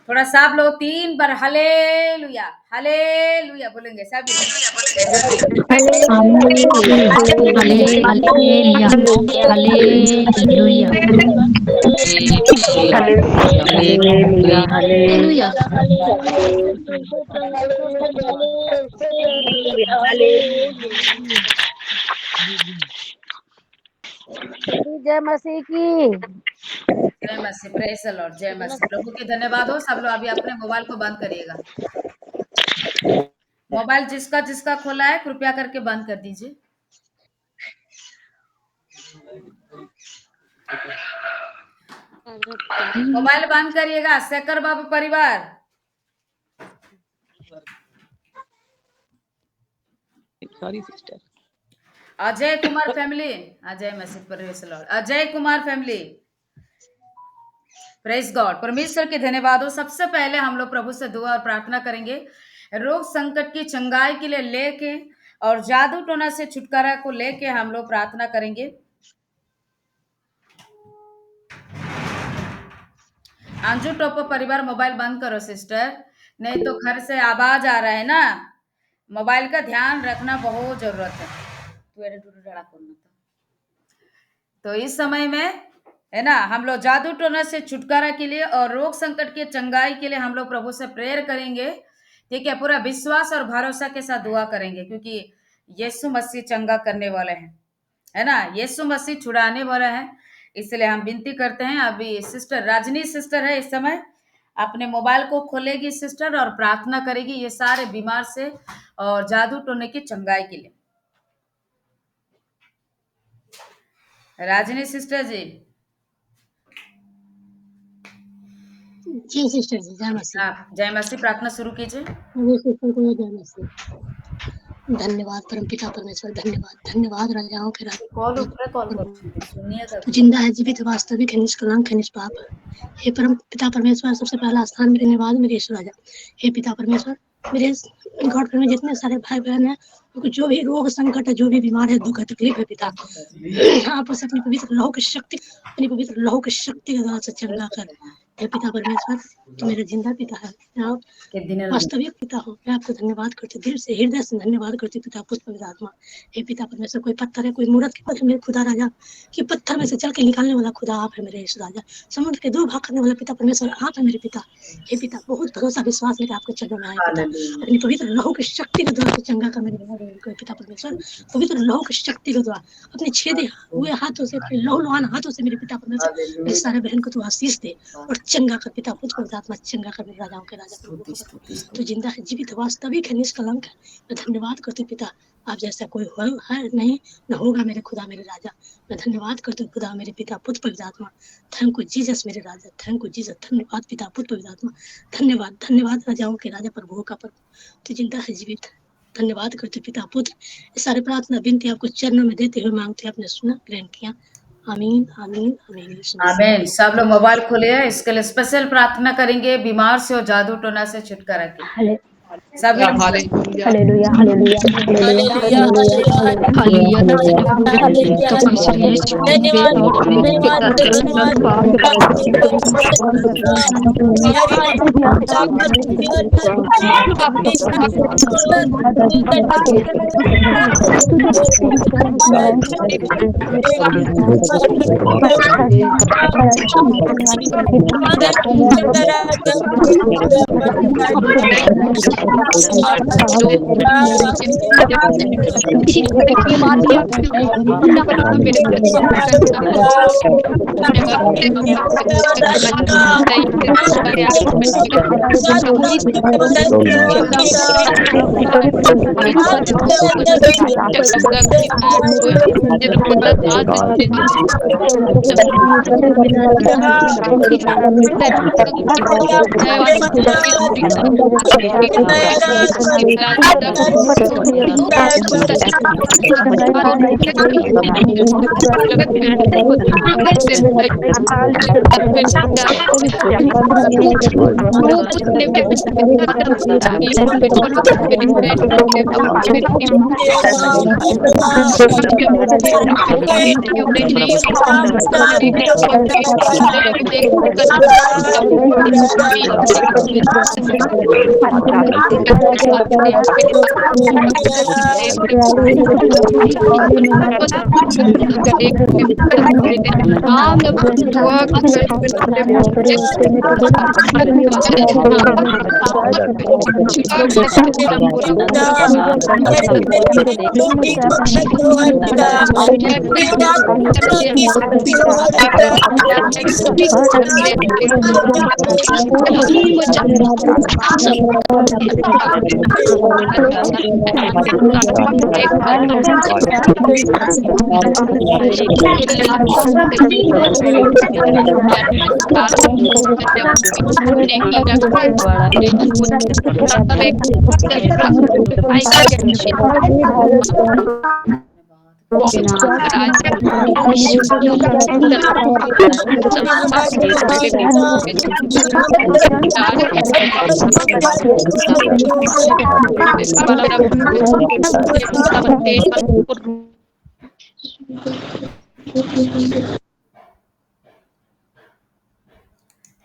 थोड़ा सा आप लोग 3 बार हालेलुया हालेलुया बोलेंगे सभी। जय मसीह की। जय मसीह, प्रेज द लॉर्ड, जय मसीह। प्रभु के धन्यवाद हो। सब लोग अभी अपने मोबाइल को बंद करिएगा। मोबाइल जिसका जिसका खोला है कृपया करके बंद कर दीजिए। मोबाइल बंद करिएगा। शेखर बाबू परिवार, sorry sister. Ajay Kumar family, Ajay Masih, praise the Lord, Ajay Kumar family, praise God. परमेश्वर के धन्यवाद हो। सबसे पहले हम लोग प्रभु से दुआ और प्रार्थना करेंगे। रोग संकट की चंगाई के लिए लेके और जादू टोना से छुटकारा को लेके हम लोग प्रार्थना करेंगे। अंजू टोपो परिवार मोबाइल बंद करो सिस्टर, नहीं तो घर से आवाज आ रहा है ना। मोबाइल का ध्यान रखना बहुत जरूरत है। तो इस समय में है ना, हम लोग जादू टोना से छुटकारा के लिए और रोग संकट के चंगाई के लिए हम लोग प्रभु से प्रेयर करेंगे। ठीक है, पूरा विश्वास और भरोसा के साथ दुआ करेंगे, क्योंकि यीशु मसीह चंगा करने वाले हैं, है ना। यीशु मसीह छुड़ाने वाला है। इसलिए हम विनती करते हैं। अभी सिस्टर राजनी सिस्टर है, इस समय अपने मोबाइल को खोलेगी सिस्टर और प्रार्थना करेगी ये सारे बीमार से और जादू टोने की चंगाई के लिए। राजनी सिस्टर जी। जी सिस्टर जी, जय मसीह। आप जय मसीह, प्रार्थना शुरू कीजिए। जय मसीह। धन्यवाद परमपिता परमेश्वर, धन्यवाद धन्यवाद राजाओं के राजा। तो जिंदा है, जीवित, वास्तविक है, निष्कलंक है, निष्पाप है। हे परम पिता परमेश्वर, सबसे पहला स्थान मेरे धन्यवाद मेरे यीशु राजा। हे पिता परमेश्वर, मेरे गॉड में जितने सारे भाई बहन हैं, उनको जो भी रोग संकट है, जो भी बीमार है, दुख है, तकलीफ है, पिता आप उसे अपनी पवित्र लहू की शक्ति, अपनी पवित्र लहू की शक्ति के द्वारा से चंगा कर। हे पिता परमेश्वर, तो मेरे जिंदा पिता है, आप वास्तविक पिता हो। मैं आपको धन्यवाद करती हूँ, दिल से हृदय से धन्यवाद करती हूँ पिता पुत्र पवित्र आत्मा। हे पिता परमेश्वर, कोई पत्थर है, कोई मूर्त के पत्थर, मेरे खुदा राजा कि पत्थर में से चल के निकालने वाला खुदा आप है मेरे यीशु राजा। समुद्र के दो भाग करने वाला पिता परमेश्वर आप है मेरे पिता। हे पिता, बहुत भरोसा विश्वास मेरे आपके चरणों में आए पिता, अपनी पवित्र लहू की शक्ति के द्वारा चंगा कर मेरे पिता परमेश्वर। पवित्र लहू की शक्ति के द्वारा अपने छेदे हुए हाथों से, अपने लहूलुहान हाथों से मेरे पिता परमेश्वर मेरे सारे बहन को तू आशीष दे और चंगा कर पिता पुत्र पवित्र आत्मा, चंगा कर मेरे राजाओं के राजा। तो जिंदा है, जीवित, वास्तविक है, निष्कलंक है। मैं धन्यवाद करती हूँ पिता, आप जैसा कोई है नहीं, न होगा मेरे खुदा मेरे राजा। मैं धन्यवाद करती हूँ खुदा मेरे पिता पुत्र पवित्र आत्मा। थैंक यू जीसस मेरे राजा, थैंक यू जीसस। धन्यवाद पिता पुत्र पवित्र आत्मा, धन्यवाद धन्यवाद राजाओं के राजा, प्रभुओं का प्रभु, तो जिंदा है, जीवित। धन्यवाद करते पिता पुत्र। ये सारे प्रार्थना विनती आपको चरणों में देते हुए मांगते हैं, आपने सुना, ग्रहण किया। आमीन आमीन आमीन आमीन। सब लोग मोबाइल खोले हैं, इसके लिए स्पेशल प्रार्थना करेंगे बीमार से और जादू टोना से छुटकारा के। सभी हालेलुया हालेलुया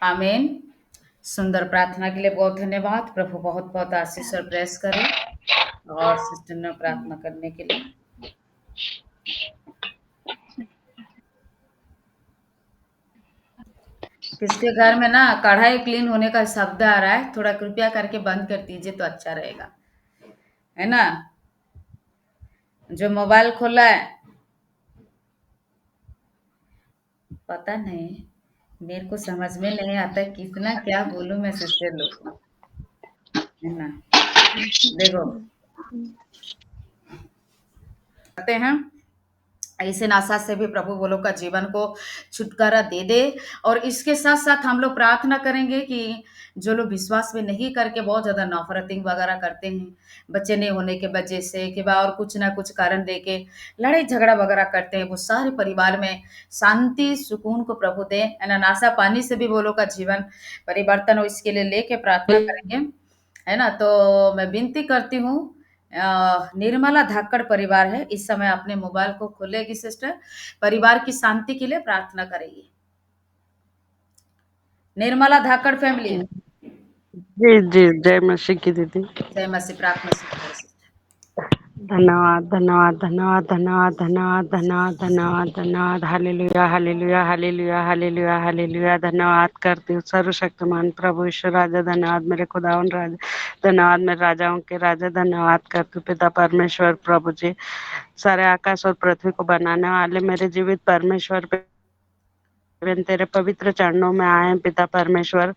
आमीन। सुंदर प्रार्थना के लिए बहुत धन्यवाद। प्रभु बहुत बहुत आशीष और प्रेस करे। और सिस्टर ने प्रार्थना करने के लिए किसके घर में ना कढ़ाई क्लीन होने का शब्द आ रहा है, थोड़ा कृपया करके बंद कर दीजिए तो अच्छा रहेगा, है ना। जो मोबाइल खोला है, पता नहीं, मेरे को समझ में नहीं आता कितना क्या बोलूं मैं सिस्टर लोग को, है ना। देखो करते हैं ऐसे नासा से भी प्रभु वो लोग का जीवन को छुटकारा दे दे। और इसके साथ साथ हम लोग प्रार्थना करेंगे कि जो लोग विश्वास में नहीं करके बहुत ज़्यादा नफरतिंग वगैरह करते हैं, बच्चे नहीं होने के वजह से कि और कुछ ना कुछ कारण दे के लड़ाई झगड़ा वगैरह करते हैं, वो सारे परिवार में शांति सुकून को प्रभु दे, है ना। नासा पानी से भी वो लोग का जीवन परिवर्तन हो, इसके लिए लेके प्रार्थना करेंगे, है ना। तो मैं विनती करती हूँ, निर्मला धाकड़ परिवार है, इस समय अपने मोबाइल को खोलेगी सिस्टर, परिवार की शांति के लिए प्रार्थना करेगी। निर्मला धाकड़ फैमिली। जी जी, जय मसीह की दीदी। जय मसीह। प्रार्थना से धन्यवाद धन्यवाद धन्यवाद धन्यवाद धन्यवाद धन्यवाद धन्यवाद धन्यवाद। Hallelujah hallelujah hallelujah hallelujah hallelujah. धन्यवाद करती हूँ सर्वशक्तिमान प्रभु ईश्वर राजा, धन्यवाद मेरे खुदावन राजा, धन्यवाद मेरे राजाओं के राजा, धन्यवाद करती हूँ पिता परमेश्वर प्रभु जी, सारे आकाश और पृथ्वी को बनाने वाले मेरे जीवित परमेश्वर, तेरे पवित्र चरणों में आए हैं पिता परमेश्वर।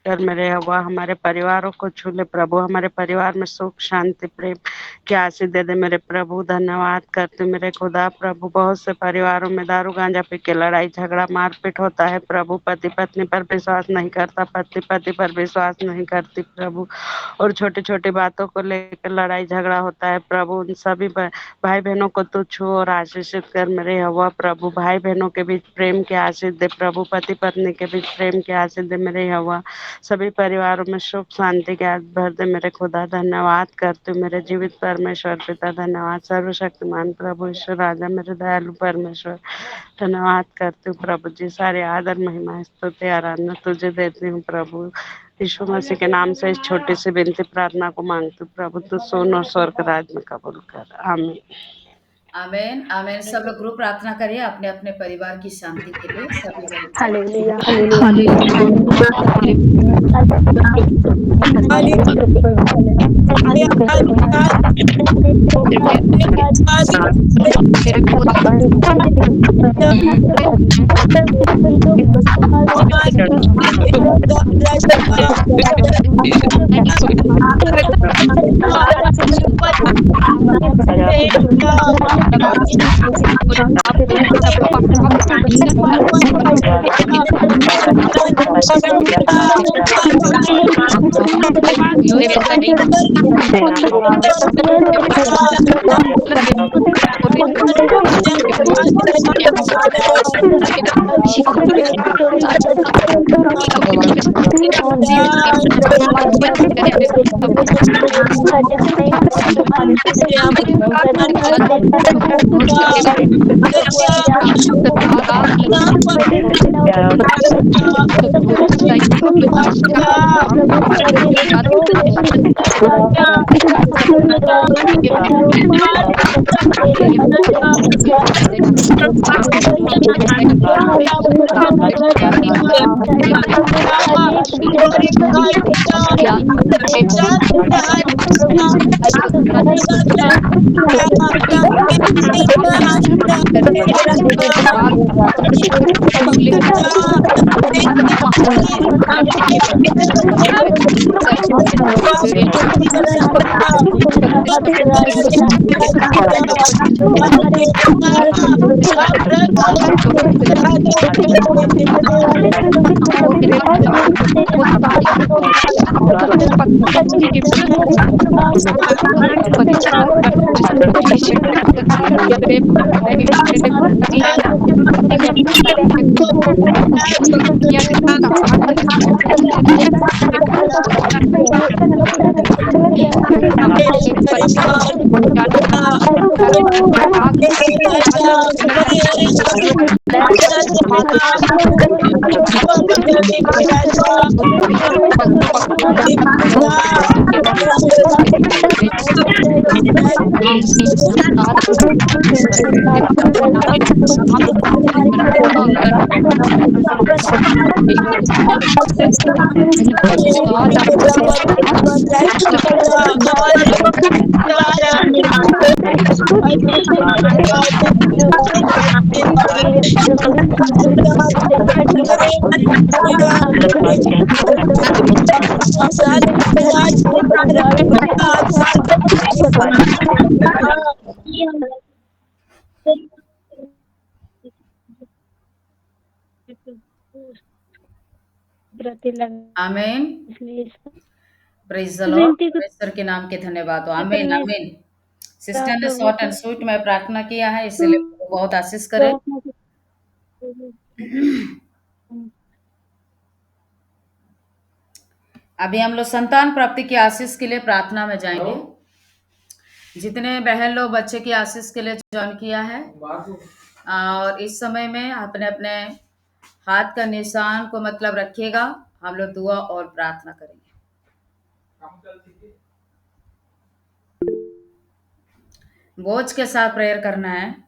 कर मेरे हवा हमारे परिवारों को छू ले प्रभु, हमारे परिवार में सुख शांति प्रेम की आशीष दे दे मेरे प्रभु। धन्यवाद करते मेरे खुदा प्रभु, बहुत से परिवारों में दारू गांजा पी के लड़ाई झगड़ा मारपीट होता है प्रभु, पति पत्नी पर विश्वास नहीं करता, पति पति पर विश्वास नहीं करती प्रभु, और छोटी छोटी बातों को लेकर लड़ाई झगड़ा होता है प्रभु। उन सभी भाई बहनों को तू छू और आशीषित कर मेरे हवा प्रभु, भाई बहनों के बीच प्रेम की आशीष दे प्रभु, पति पत्नी के बीच प्रेम की आशीष दे मेरे हवा, सभी परिवारों में सुख शांति के हाथ भर दे मेरे खुदा। धन्यवाद करते मेरे जीवित परमेश्वर पिता, धन्यवाद सर्वशक्तिमान प्रभु ईश्वर राजा मेरे दयालु परमेश्वर, धन्यवाद करती हूँ प्रभु जी। सारे आदर महिमा स्तुति आराधना तुझे देती हूँ प्रभु, यीशु मसीह के नाम से इस छोटी सी विनती प्रार्थना को मांगती हूँ प्रभु, तू सुन और स्वर्ग राज में कबूल कर। आमीन आमेन आमेन। सब लोग ग्रुप प्रार्थना करिए अपने अपने परिवार की शांति के लिए। सभी हालेलुया आमीन। Praise the Lord. परमेश्वर के नाम के धन्यवाद हो। आमीन आमीन। सिस्टर ने शॉर्ट एंड स्वीट में प्रार्थना किया है, इसलिए प्रभु बहुत आशीष करे। अभी हम लोग संतान प्राप्ति की आशीष के लिए प्रार्थना में जाएंगे। जितने बहन लोग बच्चे की आशीष के लिए ज्वाइन किया है, और इस समय में अपने अपने हाथ का निशान को मतलब रखिएगा। हम लोग दुआ और प्रार्थना करेंगे। बोझ के साथ प्रेयर करना है।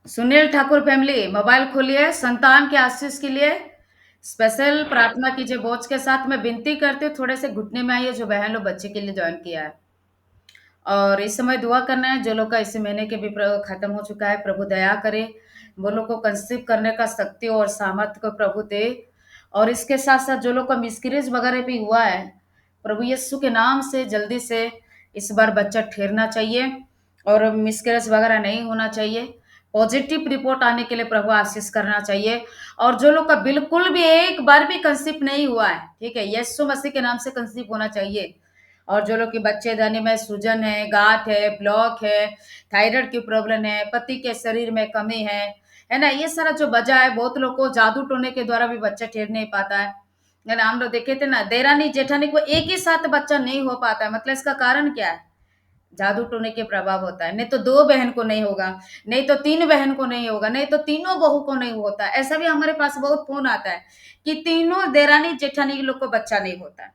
सुनील ठाकुर फैमिली मोबाइल खोलिए, संतान के आशीष के लिए स्पेशल प्रार्थना कीजिए। बोझ के साथ मैं विनती करती हूँ, थोड़े से घुटने में आइए जो बहन लोग बच्चे के लिए ज्वाइन किया है। और इस समय दुआ करना है जो लोग का इस महीने के भी खत्म हो चुका है, प्रभु दया करे, वो लोग को कंसीव करने का शक्ति और सामर्थ्य को प्रभु दे। और इसके साथ साथ जो लोग का मिसकैरेज वगैरह भी हुआ है, प्रभु यीशु के नाम से जल्दी से इस बार बच्चा ठहरना चाहिए और मिसकैरेज वगैरह नहीं होना चाहिए। पॉजिटिव रिपोर्ट आने के लिए प्रभु आशीष करना चाहिए। और जो लोग का बिल्कुल भी एक बार भी कंसीव नहीं हुआ है, ठीक है, यीशु मसीह के नाम से कंसीव होना चाहिए। और जो लोग के बच्चे दाने में सूजन है, गांठ है, ब्लॉक है, थायराइड की प्रॉब्लम है, पति के शरीर में कमी है ना, ये सारा जो वजह है, बहुत लोग को जादू टोने के द्वारा भी बच्चा ठहर नहीं पाता है ना। हम लोग देखे थे ना, देरानी जेठानी को एक ही साथ बच्चा नहीं हो पाता है, मतलब इसका कारण क्या है? जादू टोने के प्रभाव होता है। नहीं तो 2 बहन को नहीं होगा, नहीं तो 3 बहन को नहीं होगा, नहीं तो तीनों बहू को नहीं होता। ऐसा भी हमारे पास बहुत फोन आता है कि तीनों देरानी जेठानी के लोग को बच्चा नहीं होता है।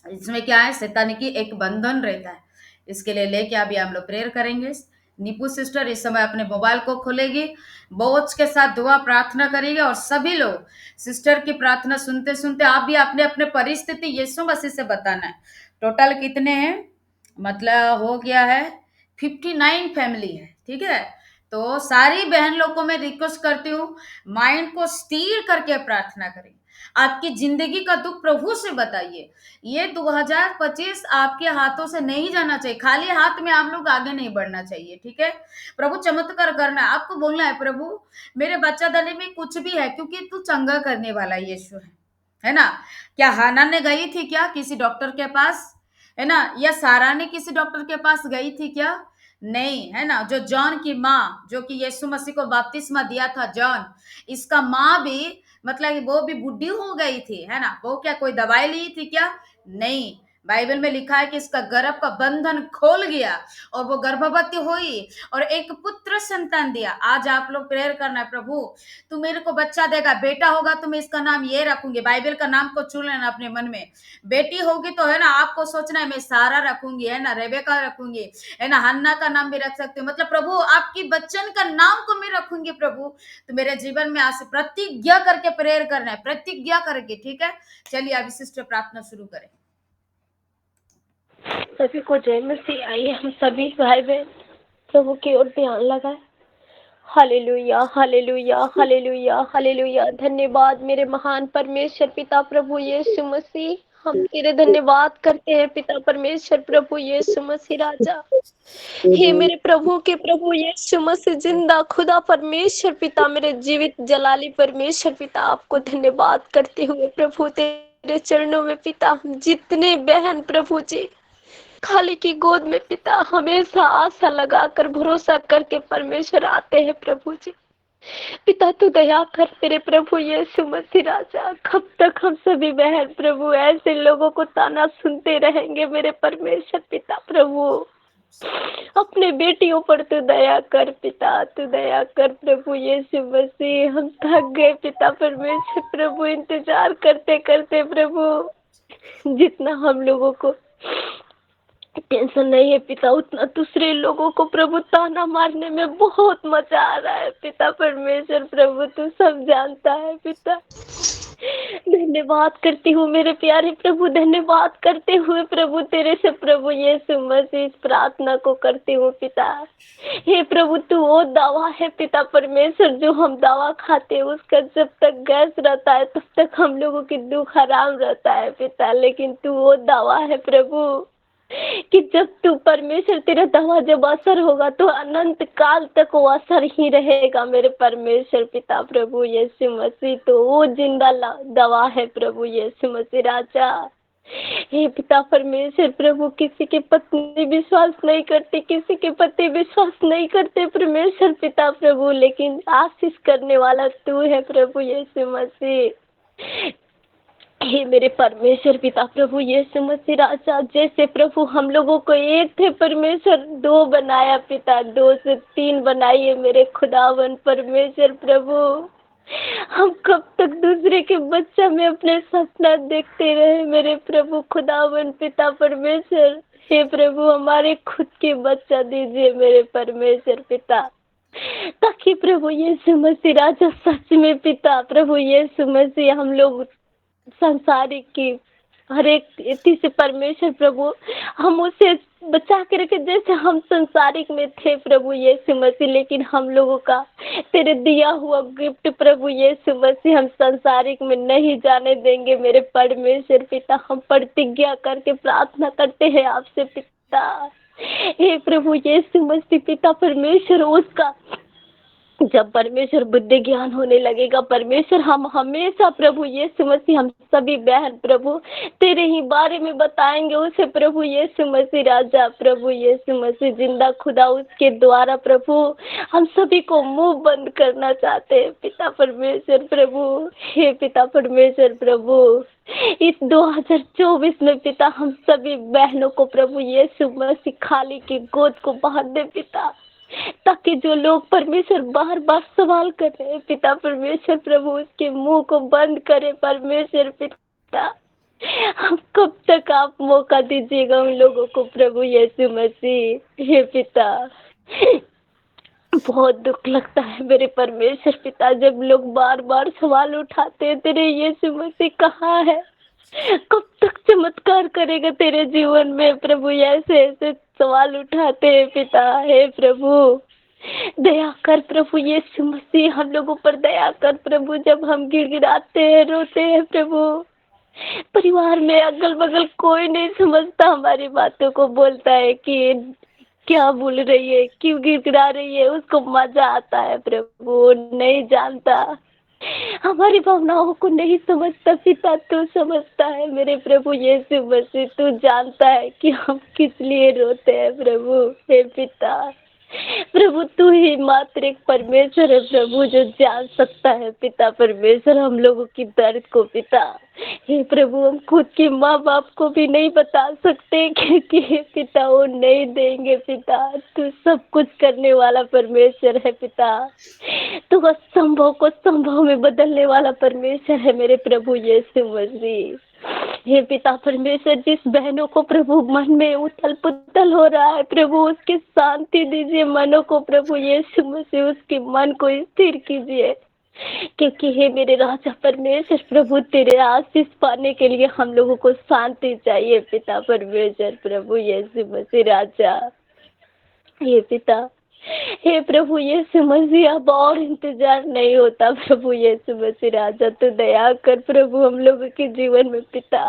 इसमें क्या है? शैतानी की एक बंधन रहता है। इसके लिए लेके अभी हम लोग प्रेयर करेंगे। नीपू सिस्टर इस समय अपने मोबाइल को खोलेगी, बोझ के साथ दुआ प्रार्थना करेगी, और सभी लोग सिस्टर की प्रार्थना सुनते सुनते आप भी अपने अपने परिस्थिति यीशु मसीह से बताना है। टोटल कितने हैं? मतलब हो गया है 59 फैमिली है, ठीक है। तो सारी बहन लोग को मैं रिक्वेस्ट करती हूँ, माइंड को स्थिर करके प्रार्थना करें। आपकी जिंदगी का दुख प्रभु से बताइए। ये 2025 आपके हाथों से नहीं जाना चाहिए, खाली हाथ में आप लोग आगे नहीं बढ़ना चाहिए, ठीक है। प्रभु चमत्कार करना है, आपको बोलना है प्रभु मेरे बच्चा दले में कुछ भी है, क्योंकि तू चंगा करने वाला यीशु है ना। क्या हाना ने गई थी क्या किसी डॉक्टर के पास, है ना, या सारा ने किसी डॉक्टर के पास गई थी क्या, नहीं, है ना। जो जॉन की माँ, जो कि यीशु मसीह को बपतिस्मा दिया था जॉन, इसका माँ भी मतलब वो भी बुढ़ी हो गई थी, है ना। वो क्या कोई दवाई ली थी क्या, नहीं। बाइबल में लिखा है कि इसका गर्भ का बंधन खोल गया और वो गर्भवती हुई और एक पुत्र संतान दिया। आज आप लोग प्रेयर करना है, प्रभु तू मेरे को बच्चा देगा, बेटा होगा तो मैं इसका नाम ये रखूंगी, बाइबल का नाम को चुन लेना अपने मन में। बेटी होगी तो है ना आपको सोचना है मैं सारा रखूंगी, है ना, रेबेका रखूंगी, है ना, हन्ना का नाम भी रख सकते हो। मतलब प्रभु आपकी बच्चन का नाम को मैं रखूंगी प्रभु, तो मेरे जीवन में आज से प्रतिज्ञा करके प्रेयर करना है, प्रतिज्ञा करके, ठीक है। चलिए अब विशिष्ट प्रार्थना शुरू करें। सभी को जय मसीह। आइए हम सभी भाई बहन प्रभु की ओर ध्यान लगाए। Hallelujah hallelujah hallelujah hallelujah. धन्यवाद मेरे महान परमेश्वर पिता प्रभु यीशु मसीह, हम तेरे धन्यवाद करते हैं पिता परमेश्वर प्रभु यीशु मसीह राजा। हे मेरे प्रभु के प्रभु यीशु मसीह जिंदा खुदा परमेश्वर पिता, मेरे जीवित जलाली परमेश्वर पिता, आपको धन्यवाद करते हुए प्रभु तेरे चरणों में पिता, हम जितने बहन प्रभु जी खाली की गोद में पिता हमेशा आशा लगाकर भरोसा करके परमेश्वर आते हैं प्रभु जी। पिता तू दया कर तेरे प्रभु यीशु मसीह राजा। कब तक हम सभी बहन प्रभु ऐसे लोगों को ताना सुनते रहेंगे मेरे परमेश्वर पिता प्रभु। अपने बेटियों पर तू दया कर पिता, तू दया कर प्रभु यीशु मसीह। हम थक गए पिता परमेश्वर प्रभु इंतजार करते करते प्रभु। जितना हम लोगों को टेंशन नहीं है पिता, उतना दूसरे लोगों को प्रभु ताना मारने में बहुत मजा आ रहा है पिता परमेश्वर प्रभु, तू सब जानता है पिता। धन्यवाद करती हूँ मेरे प्यारे प्रभु, धन्यवाद करते हुए प्रभु तेरे से प्रभु यीशु मसीह इस प्रार्थना को करती हूँ पिता। हे प्रभु तू वो दवा है पिता परमेश्वर, जो हम दवा खाते हैं उसका जब तक गैस रहता है तब तक हम लोगों की दुख आराम रहता है पिता, लेकिन तू वो दवा है प्रभु कि जब तू परमेश्वर तेरा दवा जब असर होगा तो अनंत काल तक वो असर ही रहेगा मेरे परमेश्वर पिता प्रभु यीशु मसीह। तो वो जिंदा दवा है प्रभु यीशु मसीह राजा। हे पिता परमेश्वर प्रभु, किसी के पत्नी विश्वास नहीं करते, किसी के पति विश्वास नहीं करते परमेश्वर पिता प्रभु, लेकिन आशीष करने वाला तू है प्रभु यीशु मसीह। हे मेरे परमेश्वर पिता प्रभु यीशु मसीह राजा, जैसे प्रभु हम लोगों को एक थे परमेश्वर, दो बनाया पिता, 2 से 3 बनाइए मेरे खुदावन परमेश्वर प्रभु। हम कब तक दूसरे के बच्चा में अपने सपना देखते रहे मेरे प्रभु खुदावन पिता परमेश्वर। हे प्रभु हमारे खुद के बच्चा दीजिए मेरे परमेश्वर पिता, ताकि प्रभु यीशु मसीह राजा सच में पिता प्रभु यीशु मसीह हम लोग संसारिक की हर एक इति से परमेश्वर प्रभु हम उसे बचा के रखे, जैसे हम संसारिक में थे प्रभु यीशु मसीह, लेकिन हम लोगों का तेरे दिया हुआ गिफ्ट प्रभु यीशु मसीह हम संसारिक में नहीं जाने देंगे मेरे परमेश्वर पिता। हम प्रतिज्ञा करके प्रार्थना करते हैं आपसे पिता। हे प्रभु यीशु मसीह पिता परमेश्वर, उसका जब परमेश्वर बुद्धि ज्ञान होने लगेगा परमेश्वर, हम हमेशा प्रभु यीशु मसीह हम सभी बहन प्रभु तेरे ही बारे में बताएंगे उसे प्रभु यीशु मसीह राजा। प्रभु यीशु मसीह जिंदा खुदा, उसके द्वारा प्रभु हम सभी को मुंह बंद करना चाहते हैं पिता परमेश्वर प्रभु। हे पिता परमेश्वर प्रभु, इस 2024 में पिता हम सभी बहनों को प्रभु यीशु मसीह खाली की गोद को बांध दे पिता, ताकि जो लोग परमेश्वर बार बार सवाल कर रहे हैं पिता परमेश्वर प्रभु उसके मुंह को बंद करे परमेश्वर पिता। हम कब तक आप मौका दीजिएगा उन लोगों को प्रभु यीशु मसीह। हे पिता बहुत दुख लगता है मेरे परमेश्वर पिता, जब लोग बार बार सवाल उठाते हैं तेरे यीशु मसीह कहाँ है, कब तक चमत्कार करेगा तेरे जीवन में प्रभु, ऐसे ऐसे सवाल उठाते हैं पिता। हे प्रभु दया कर प्रभु यीशु मसीह, हम लोगों पर दया कर प्रभु। जब हम गिड़गिड़ाते हैं, रोते हैं प्रभु, परिवार में अगल बगल कोई नहीं समझता हमारी बातों को, बोलता है कि क्या बोल रही है, क्यों गिड़गिड़ा रही है, उसको मजा आता है प्रभु, नहीं जानता हमारी भावनाओं को, नहीं समझता पिता, तू समझता है मेरे प्रभु यीशु मसीह, तू जानता है कि हम किस लिए रोते हैं प्रभु। हे पिता, प्रभु तू ही मात्र एक परमेश्वर है प्रभु, जो जान सकता है पिता परमेश्वर हम लोगों की दर्द को पिता। हे प्रभु, हम खुद के माँ बाप को भी नहीं बता सकते, क्योंकि हे पिता वो नहीं देंगे पिता। तू सब कुछ करने वाला परमेश्वर है पिता, तू असंभव को संभव में बदलने वाला परमेश्वर है मेरे प्रभु यीशु मसीह। हे पिता परमेश्वर, जिस बहनों को प्रभु मन में उथल पुथल हो रहा है प्रभु, उसकी शांति दीजिए मनों को प्रभु यीशु मसीह, उसके मन को स्थिर कीजिए, क्योंकि हे मेरे राजा परमेश्वर प्रभु, तेरे आशीष पाने के लिए हम लोगों को शांति चाहिए पिता परमेश्वर प्रभु यीशु मसीह राजा। हे पिता, हे प्रभु यीशु मसीह, अब और इंतजार नहीं होता प्रभु यीशु मसीह राजा, तो दया कर प्रभु हम लोगों के जीवन में पिता।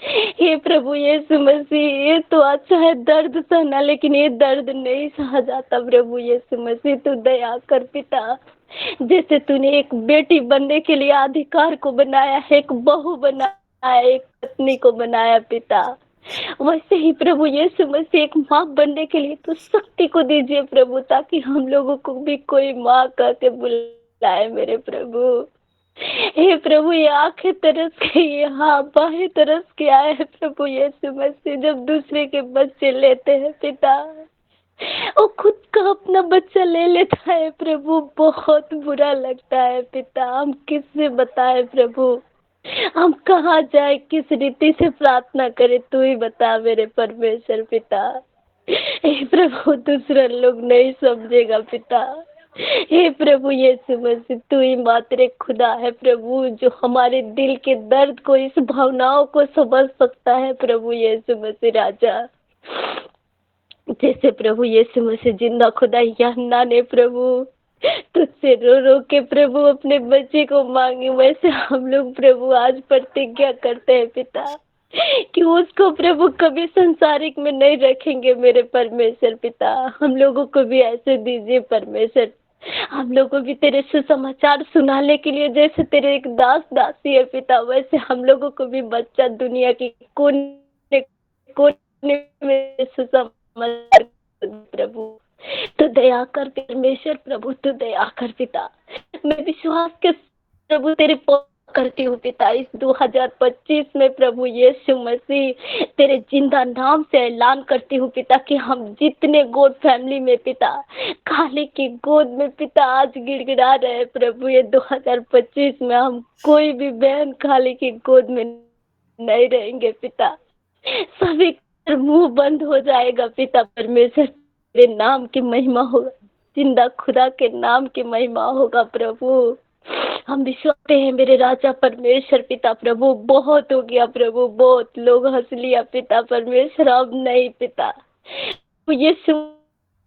हे प्रभु यीशु मसीह, ये तो अच्छा है दर्द सहना, लेकिन ये दर्द नहीं सहा जाता प्रभु यीशु मसीह, तू दया कर पिता। जैसे तूने एक बेटी बनने के लिए अधिकार को बनाया, एक बहू बनाया, एक पत्नी को बनाया पिता, वैसे ही प्रभु यीशु मसीह एक माँ बनने के लिए तो शक्ति को दीजिए प्रभु, ताकि हम लोगों को भी कोई माँ कह के बुलाए मेरे प्रभु। हे प्रभु, ये आंखें तरस के, ये हाँ बाहें तरस के आए हैं प्रभु यीशु मसीह, जब दूसरे के बच्चे लेते हैं पिता, वो खुद का अपना बच्चा ले लेता है प्रभु, बहुत बुरा लगता है पिता। हम किससे बताएं प्रभु, हम कहाँ जाए, किस रीति से प्रार्थना करें, तू ही बता मेरे परमेश्वर पिता। हे प्रभु, दूसरा लोग नहीं समझेगा पिता। हे प्रभु यीशु मसीह, तू ही मात्र एक खुदा है प्रभु, जो हमारे दिल के दर्द को, इस भावनाओं को समझ सकता है प्रभु यीशु मसीह राजा। जैसे प्रभु यीशु मसीह जिंदा खुदा यन्ना ने प्रभु तुझसे रो रो के प्रभु अपने बच्चे को मांगे, वैसे हम लोग प्रभु आज प्रतिज्ञा करते हैं पिता कि उसको प्रभु कभी संसारिक में नहीं रखेंगे मेरे परमेश्वर पिता। हम लोगों को भी ऐसे दीजिए परमेश्वर, हम लोग को भी तेरे सुसमाचार सुनाने के लिए, जैसे तेरे एक दास दासी है पिता, वैसे हम लोगों को भी बच्चा दुनिया की कोने कोने में सुसमाचार प्रभु। तो दया कर परमेश्वर प्रभु, तो दया कर पिता। मैं विश्वास के प्रभु तेरे करती हूँ पिता, इस 2025 में प्रभु यीशु मसीह तेरे जिंदा नाम से ऐलान करती हूँ पिता कि हम जितने गोद फैमिली में पिता, खाली की गोद में पिता आज गिड़गिड़ा रहे प्रभु, ये 2025 में हम कोई भी बहन खाली की गोद में नहीं रहेंगे पिता। सभी मुंह बंद हो जाएगा पिता परमेश्वर, तेरे नाम की महिमा होगा, जिंदा खुदा के नाम की महिमा होगा प्रभु। हम विश्वास हैं मेरे राजा परमेश्वर पिता प्रभु, बहुत हो गया प्रभु, बहुत लोग हंस लिया पिता परमेश्वर, अब नहीं पिता। यीशु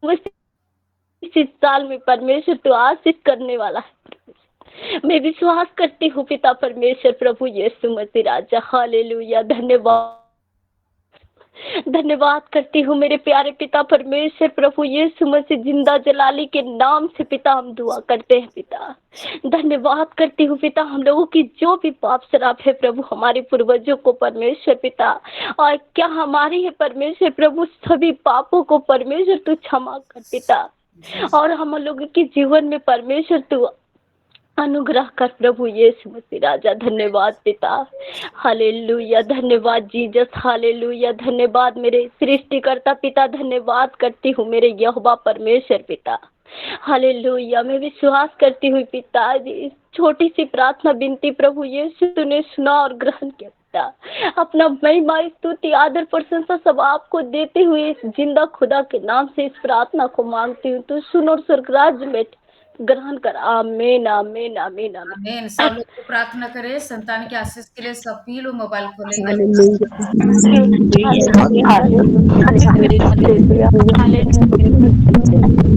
मसीह इस साल में परमेश्वर तो आशीष करने वाला है, मैं विश्वास करती हूँ पिता परमेश्वर प्रभु यीशु मसीह राजा। हालेलुया, धन्यवाद धन्यवाद करती हूँ मेरे प्यारे पिता परमेश्वर प्रभु यीशु मसीह जिंदा जलाली के नाम से पिता हम दुआ करते हैं पिता। धन्यवाद करती हूँ पिता, हम लोगों की जो भी पाप शराब है प्रभु, हमारे पूर्वजों को परमेश्वर पिता, और क्या हमारी है परमेश्वर प्रभु, सभी पापों को परमेश्वर तू क्षमा कर पिता, और हम लोगों के जीवन में परमेश्वर तू अनुग्रह कर प्रभु यीशु मसीह राजा। धन्यवाद पिता, हालेलुया, धन्यवाद जीसस, हालेलुया, धन्यवाद मेरे सृष्टिकर्ता पिता, धन्यवाद करती हूँ मेरे यहोवा परमेश्वर पिता। हालेलुया, मैं विश्वास करती हूँ पिता, इस छोटी सी प्रार्थना विनती प्रभु यीशु तूने सुना और ग्रहण किया पिता। अपना महिमा स्तुति आदर प्रशंसा सब आपको देते हुए इस जिंदा खुदा के नाम से इस प्रार्थना को मांगती हूँ, तू सुन और स्वर्ग राज्य में ग्रहण कर। आमीन आमीन आमीन आमीन। सब लोग को प्रार्थना करें संतान के आशीष के लिए, सभी लोग मोबाइल खोलेंगे। हालेलुया।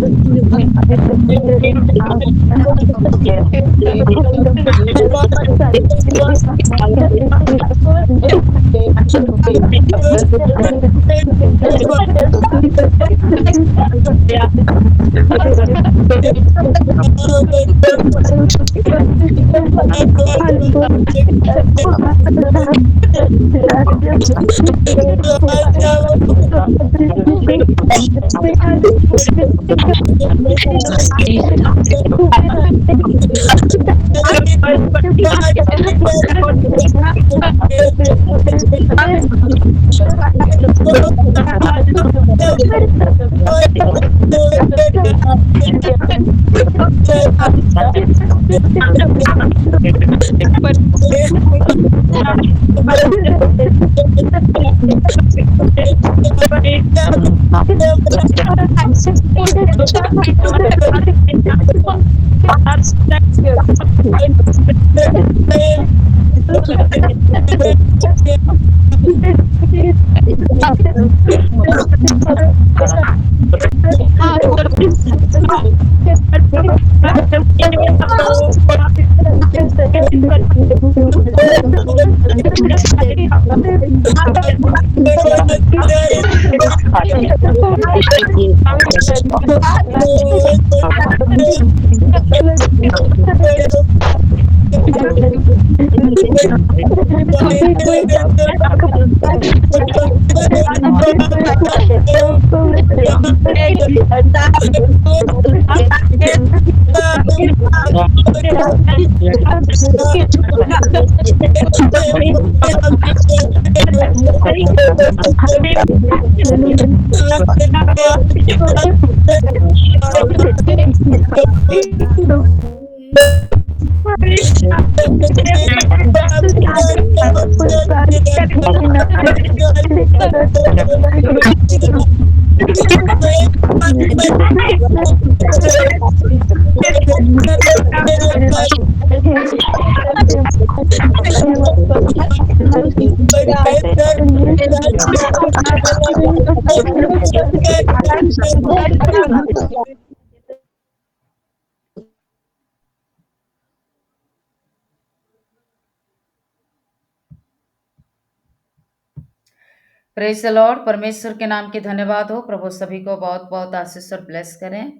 Praise the Lord. परमेश्वर के नाम की धन्यवाद हो। प्रभु सभी को बहुत बहुत आशीष और ब्लेस करें।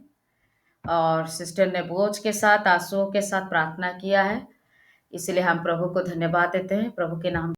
और सिस्टर ने बोझ के साथ आंसुओं के साथ प्रार्थना किया है, इसलिए हम प्रभु को धन्यवाद देते हैं। प्रभु के नाम